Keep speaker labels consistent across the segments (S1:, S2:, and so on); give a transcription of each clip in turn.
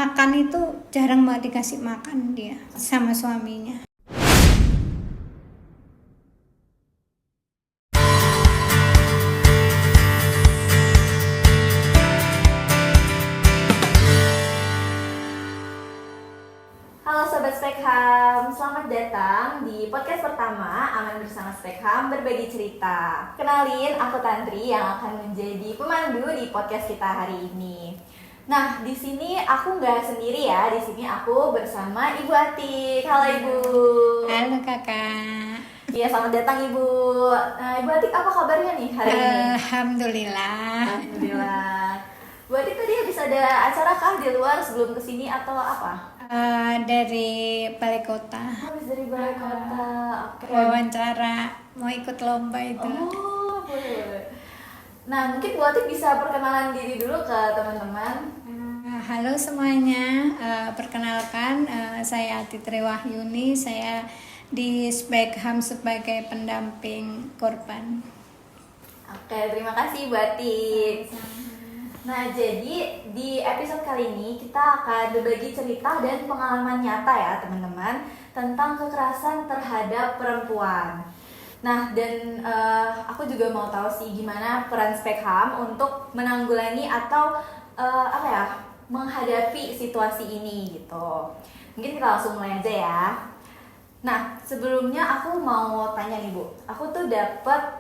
S1: makan itu jarang banget dikasih makan dia sama suaminya.
S2: Halo Sobat Spekham, selamat datang di podcast pertama Aman Bersama Spekham Berbagi Cerita. Kenalin, aku Tantri yang akan menjadi pemandu di podcast kita hari ini. Nah, di sini aku nggak sendiri ya, di sini aku bersama Ibu Atik. Halo Ibu.
S1: Halo kakak.
S2: Iya, selamat datang Ibu. Nah, Ibu Atik apa kabarnya nih hari ini?
S1: Alhamdulillah.
S2: Alhamdulillah. Bu Atik tadi habis ada acara kah di luar sebelum kesini atau apa?
S1: Dari balai kota.
S2: Habis dari balai kota. Oke.
S1: Wawancara mau ikut lomba itu.
S2: Oh, boleh. Nah, mungkin Bu Atik bisa perkenalan diri dulu ke teman-teman.
S1: Halo semuanya, perkenalkan saya Titri Wahyuni, saya di Spekham sebagai pendamping korban.
S2: Oke, terima kasih Bu Atik. Nah, jadi di episode kali ini kita akan berbagi cerita dan pengalaman nyata ya teman-teman tentang kekerasan terhadap perempuan. Nah, dan aku juga mau tahu sih gimana peran Spekham untuk menanggulangi atau menghadapi situasi ini gitu. Mungkin kita langsung mulai aja ya. Nah, sebelumnya aku mau tanya nih Bu, aku tuh dapat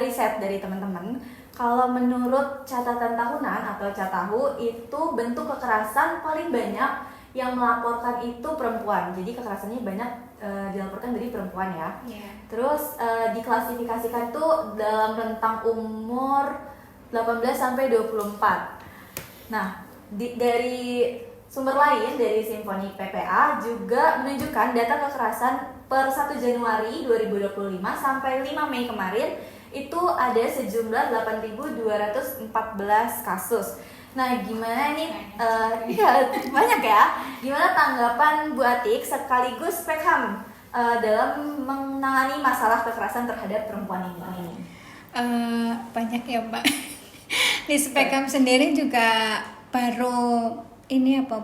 S2: riset dari teman-teman. Kalau menurut catatan tahunan atau Catahu itu bentuk kekerasan paling banyak yang melaporkan itu perempuan. Jadi kekerasannya banyak dilaporkan dari perempuan ya.
S1: Yeah.
S2: Terus diklasifikasikan tuh dalam rentang umur 18 sampai 24. Nah, dari sumber lain dari Simfonik PPA juga menunjukkan data kekerasan per 1 Januari 2025 sampai 5 Mei kemarin itu ada sejumlah 8.214 kasus. Nah, gimana nih? Ya, banyak ya. Gimana tanggapan Bu Atik sekaligus Spekham dalam menangani masalah kekerasan terhadap perempuan ini?
S1: Banyak ya Mbak. Di Spekham sendiri juga baru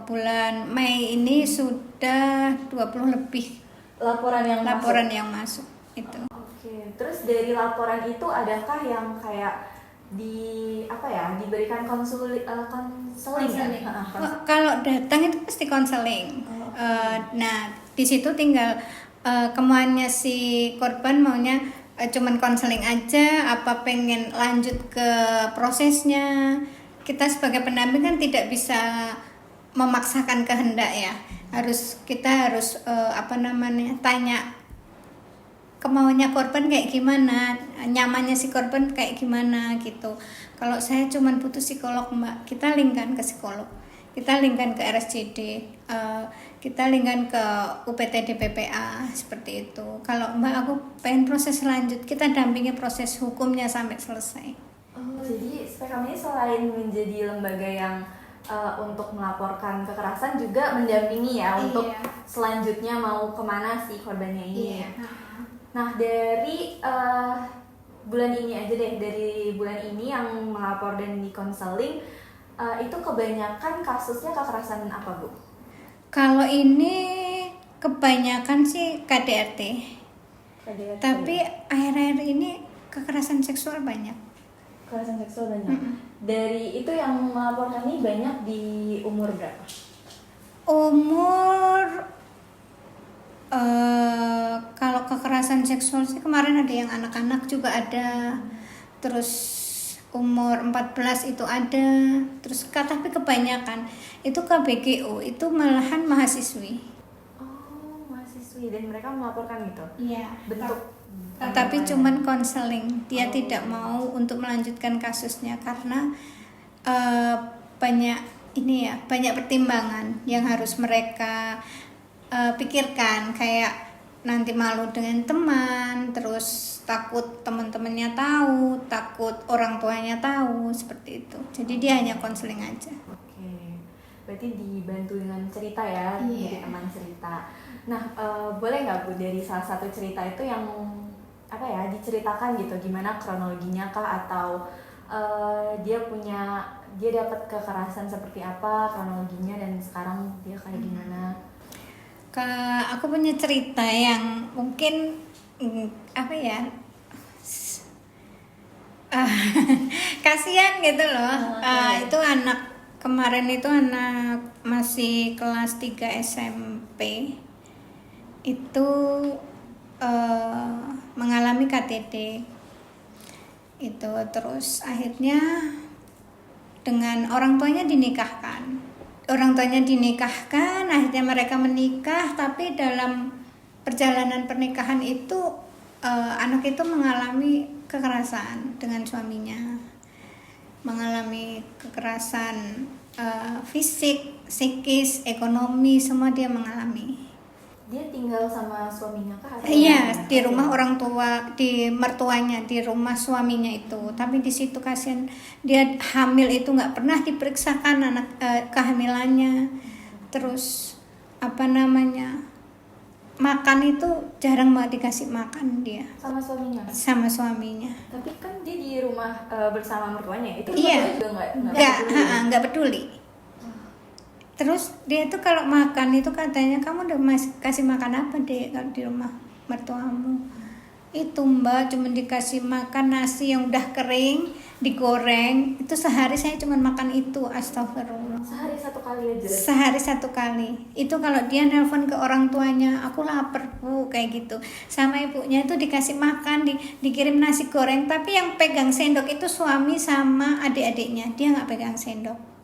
S1: bulan Mei ini sudah 20 lebih
S2: laporan
S1: yang masuk itu.
S2: Oke, terus dari laporan itu adakah yang kayak diberikan konseling ya?
S1: Kalau datang itu pasti konseling. Nah, di situ tinggal kemauannya si korban maunya cuman konseling aja, apa pengen lanjut ke prosesnya. Kita sebagai pendamping kan tidak bisa memaksakan kehendak ya. Kita harus tanya kemauannya korban kayak gimana, nyamannya si korban kayak gimana gitu. Kalau saya cuman butuh psikolog Mbak, kita linkkan ke psikolog, kita linkkan ke RSCD, kita linkkan ke UPTD PPA seperti itu. Kalau Mbak aku pengen proses lanjut, kita dampingi proses hukumnya sampai selesai.
S2: Jadi Spekham ini selain menjadi lembaga yang untuk melaporkan kekerasan juga mendampingi ya untuk selanjutnya mau kemana si korbannya ini. Nah, dari bulan ini aja deh, dari bulan ini yang melapor dan di konseling itu kebanyakan kasusnya kekerasan apa Bu?
S1: Kalau ini kebanyakan sih KDRT. Tapi akhir-akhir ini kekerasan seksual banyak.
S2: Kekerasan seksual banyak. Dari itu yang melaporkan ini banyak di umur berapa?
S1: Kalau kekerasan seksual sih kemarin ada yang anak-anak juga ada, terus umur 14 itu ada, terus tapi kebanyakan itu KBGO itu malahan mahasiswi.
S2: Oh, mahasiswi, dan mereka melaporkan gitu?
S1: Iya.
S2: Bentuk
S1: Tapi cuman konseling, dia tidak mau untuk melanjutkan kasusnya karena banyak pertimbangan yang harus mereka pikirkan, kayak nanti malu dengan teman, terus takut teman-temannya tahu, takut orang tuanya tahu, seperti itu. Jadi dia hanya konseling aja.
S2: Oke, berarti dibantu dengan cerita ya,
S1: Iya.
S2: dari teman cerita. Nah, boleh nggak Bu dari salah satu cerita itu yang diceritakan gitu, gimana kronologinya kah, atau dia punya dia dapat kekerasan seperti apa, kronologinya, dan sekarang dia kayak gimana?
S1: Aku punya cerita yang mungkin apa ya, kasihan gitu loh. Itu anak kemarin itu anak masih kelas 3 SMP itu mengalami KTD itu, terus akhirnya dengan orang tuanya dinikahkan, akhirnya mereka menikah, tapi dalam perjalanan pernikahan itu anak itu mengalami kekerasan dengan suaminya, mengalami kekerasan fisik, psikis, ekonomi, semua dia mengalami.
S2: Dia tinggal sama suaminya kah?
S1: Iya, di rumah orang tua, di mertuanya, di rumah suaminya itu. Tapi di situ kasihan, dia hamil itu nggak pernah diperiksakan anak kehamilannya. Terus apa namanya, makan itu jarang banget dikasih makan dia.
S2: Sama suaminya?
S1: Sama suaminya.
S2: Tapi kan dia di rumah bersama mertuanya, itu
S1: iya,
S2: mertuanya juga
S1: nggak peduli. Terus dia tuh kalau makan itu katanya, kamu udah kasih makan apa deh kalau di rumah mertuamu? Itu mbak cuma dikasih makan nasi yang udah kering, digoreng. Itu sehari saya cuma makan itu, astagfirullah.
S2: Sehari 1 kali aja?
S1: Sehari 1 kali. Itu kalau dia nelpon ke orang tuanya, aku lapar bu, kayak gitu. Sama ibunya itu dikasih makan, dikirim nasi goreng. Tapi yang pegang sendok itu suami sama adik-adiknya, dia nggak pegang sendok.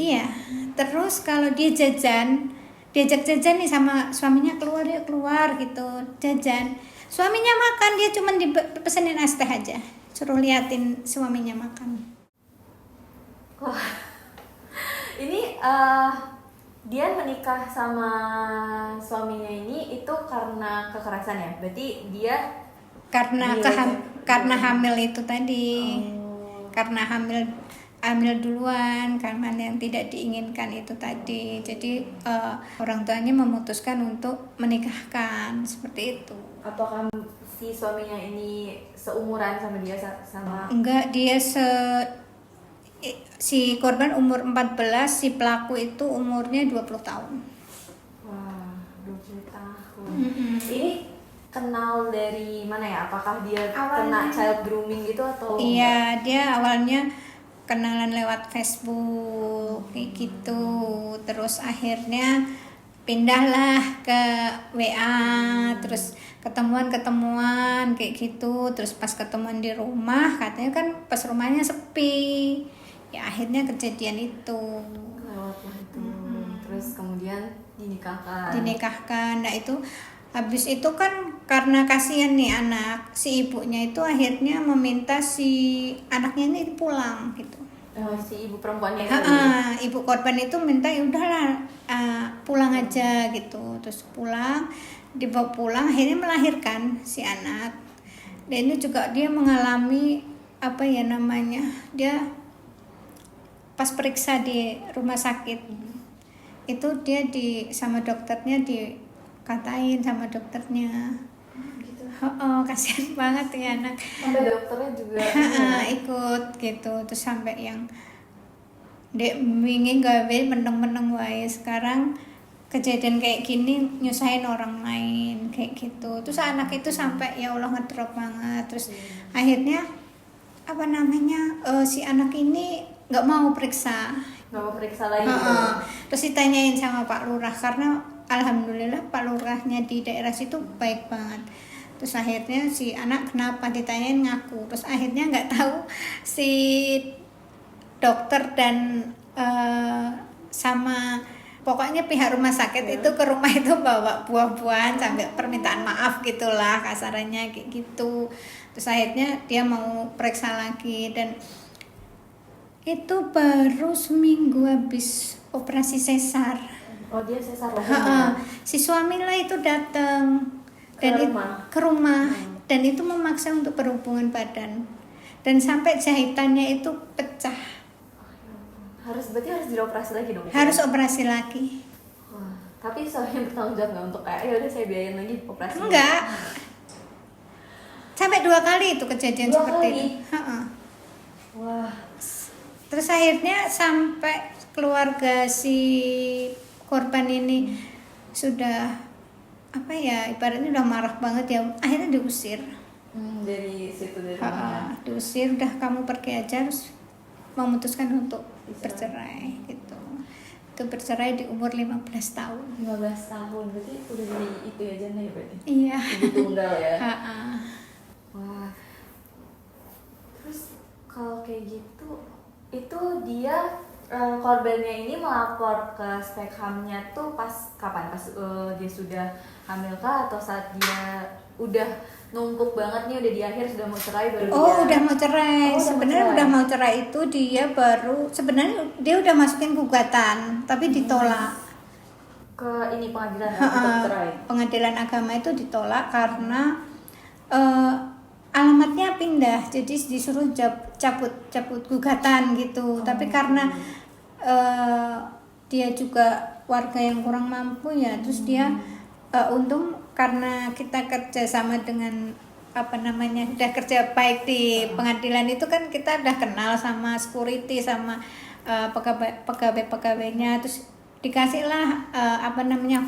S1: Iya, terus kalau dia jajan, diajak jajan nih sama suaminya, keluar gitu, jajan. Suaminya makan, dia cuma dipesenin es teh aja, suruh liatin suaminya makan.
S2: Wah, ini dia menikah sama suaminya ini itu karena kekerasan ya? Berarti dia
S1: karena hamil itu tadi, karena hamil duluan, karena yang tidak diinginkan itu tadi. Jadi orang tuanya memutuskan untuk menikahkan, seperti itu.
S2: Apakah si suaminya ini seumuran sama dia sama?
S1: Enggak, dia si korban umur 14, si pelaku itu umurnya 20 tahun.
S2: Wah, 20 tahun. Ini kenal dari mana ya? Apakah dia kena child grooming gitu atau?
S1: Iya, dia awalnya kenalan lewat Facebook kayak gitu, terus akhirnya pindahlah ke WA, terus ketemuan kayak gitu. Terus pas ketemuan di rumah, katanya kan pas rumahnya sepi, ya akhirnya kejadian itu.
S2: Lewatlah itu. Terus kemudian
S1: dinikahkan. Nah itu habis itu kan karena kasihan nih anak, si ibunya itu akhirnya meminta si anaknya ini pulang gitu.
S2: Si ibu perempuannya itu?
S1: Ibu korban itu minta ya udahlah pulang aja gitu. Terus dibawa pulang, akhirnya melahirkan si anak. Dan ini juga dia mengalami apa ya namanya, dia pas periksa di rumah sakit itu dia sama dokternya dikatain sama dokternya.
S2: Gitu.
S1: Kasihan banget ya anak.
S2: Sampai dokternya juga
S1: ikut gitu, terus sampai yang dek wingi gawe meneng-meneng wae, sekarang kejadian kayak gini nyusahin orang lain kayak gitu. Terus anak itu sampai ya Allah ngedrop banget. Terus akhirnya apa namanya, si anak ini nggak mau periksa
S2: lagi.
S1: Terus ditanyain sama Pak Lurah, karena alhamdulillah Pak Lurahnya di daerah situ baik banget. Terus akhirnya si anak kenapa ditanyain ngaku. Terus akhirnya nggak tahu si dokter dan sama pokoknya pihak rumah sakit itu ke rumah itu bawa buah-buahan sampai permintaan maaf gitulah kasarannya kayak gitu. Terus akhirnya dia mau periksa lagi, dan itu baru seminggu habis operasi sesar.
S2: Oh, dia sesar lagi.
S1: Si suami lah itu datang ke rumah dan itu memaksa untuk berhubungan badan, dan sampai jahitannya itu pecah.
S2: Berarti harus dioperasi lagi dong?
S1: Harus operasi lagi.
S2: Wah, tapi suaminya bertanggung jawab nggak untuk kayak ya udah saya biayain lagi operasi?
S1: Enggak. Sampai 2 kali itu kejadian seperti itu.
S2: Wah.
S1: Terus akhirnya sampai keluarga si korban ini sudah apa ya, ibaratnya udah marah banget ya, akhirnya diusir.
S2: Dari situ, dari rumahnya.
S1: Diusir, udah kamu pergi aja, terus memutuskan untuk bercerai gitu. Itu bercerai di umur 15 tahun.
S2: 15 tahun, berarti udah dari itu ya Jana ya berarti?
S1: Iya.
S2: Ibu tunggal ya?
S1: Wah.
S2: Terus kalau kayak gitu, itu dia korbannya ini melapor ke Spekhamnya tuh pas kapan? Pas dia sudah hamil kah, atau saat dia udah numpuk banget nih, udah di akhir sudah mau cerai baru
S1: udah mau cerai. Sebenarnya udah mau cerai itu dia baru, sebenarnya dia udah masukin gugatan tapi ditolak.
S2: Ke ini pengadilan untuk cerai.
S1: Pengadilan agama itu ditolak karena alamatnya pindah, jadi disuruh cabut gugatan gitu. Tapi karena dia juga warga yang kurang mampu ya, terus dia untung karena kita kerja sama dengan udah kerja baik di pengadilan itu kan, kita udah kenal sama security sama pegawai-pegawainya, terus dikasihlah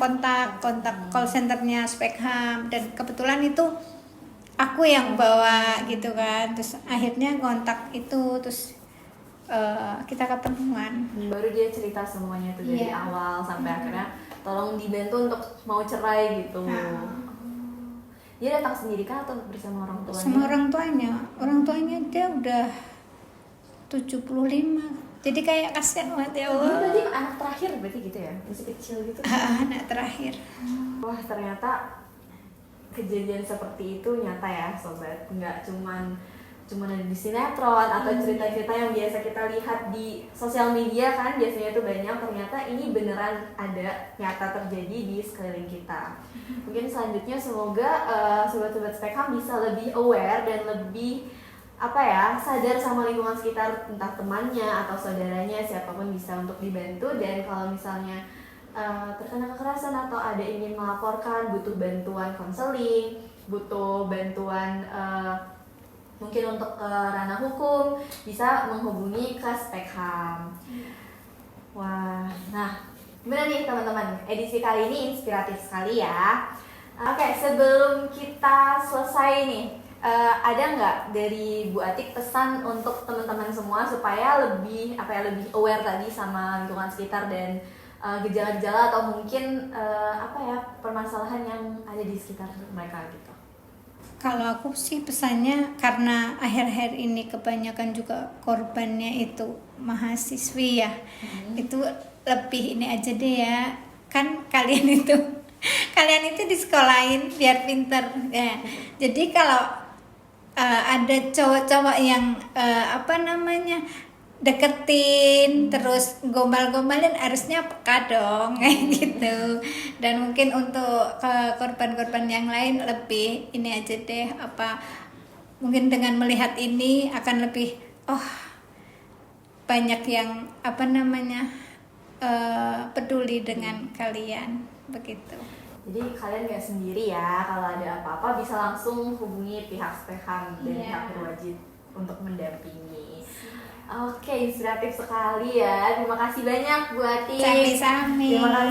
S1: kontak call centernya Spekham, dan kebetulan itu aku yang bawa gitu kan, terus akhirnya kontak itu, terus kita ketemuan.
S2: Baru dia cerita semuanya tuh dari awal sampai akhirnya tolong dibantu untuk mau cerai gitu. Dia datang sendiri kan atau bersama orang tuanya?
S1: Sama orang tuanya dia udah 75, jadi kayak kasihan banget ya Allah.
S2: Berarti anak terakhir berarti gitu ya, masih kecil gitu.
S1: Anak terakhir.
S2: Wah, ternyata kejadian seperti itu nyata ya sobat, nggak cuman ada di sinetron atau cerita-cerita yang biasa kita lihat di sosial media kan, biasanya itu banyak. Ternyata ini beneran ada, nyata terjadi di sekeliling kita. Mungkin selanjutnya semoga sobat-sobat Spekham bisa lebih aware dan lebih sadar sama lingkungan sekitar, entah temannya atau saudaranya, siapapun bisa untuk dibantu. Dan kalau misalnya terkena kekerasan atau ada ingin melaporkan, butuh bantuan konseling, butuh bantuan mungkin untuk ranah hukum, bisa menghubungi ke Spekham. Wah, nah gimana nih teman-teman, edisi kali ini inspiratif sekali ya. Oke, sebelum kita selesai nih, ada nggak dari Bu Atik pesan untuk teman-teman semua supaya lebih aware tadi sama lingkungan sekitar dan gejala-gejala atau mungkin permasalahan yang ada di sekitar mereka gitu?
S1: Kalau aku sih pesannya, karena akhir-akhir ini kebanyakan juga korbannya itu mahasiswi ya, itu lebih ini aja deh ya, kan kalian itu disekolahin biar pinter ya. Jadi kalau ada cowok-cowok yang deketin terus gombal-gombalin, harusnya peka dong kayak gitu. Dan mungkin untuk korban-korban yang lain lebih ini aja deh, mungkin dengan melihat ini akan lebih banyak yang peduli dengan kalian begitu.
S2: Jadi kalian gak sendiri ya, kalau ada apa-apa bisa langsung hubungi pihak Spekham dan pihak berwajib untuk mendampingi. Oke, inspiratif sekali ya. Terima kasih banyak Bu Atik.
S1: Sami-sami.
S2: Terima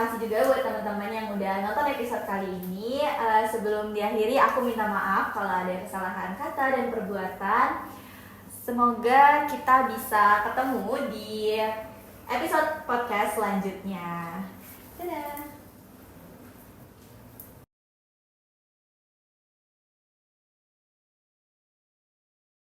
S2: kasih juga buat teman-teman yang udah nonton episode kali ini. Sebelum diakhiri, aku minta maaf kalau ada kesalahan kata dan perbuatan. Semoga kita bisa ketemu di episode podcast selanjutnya. Dadah.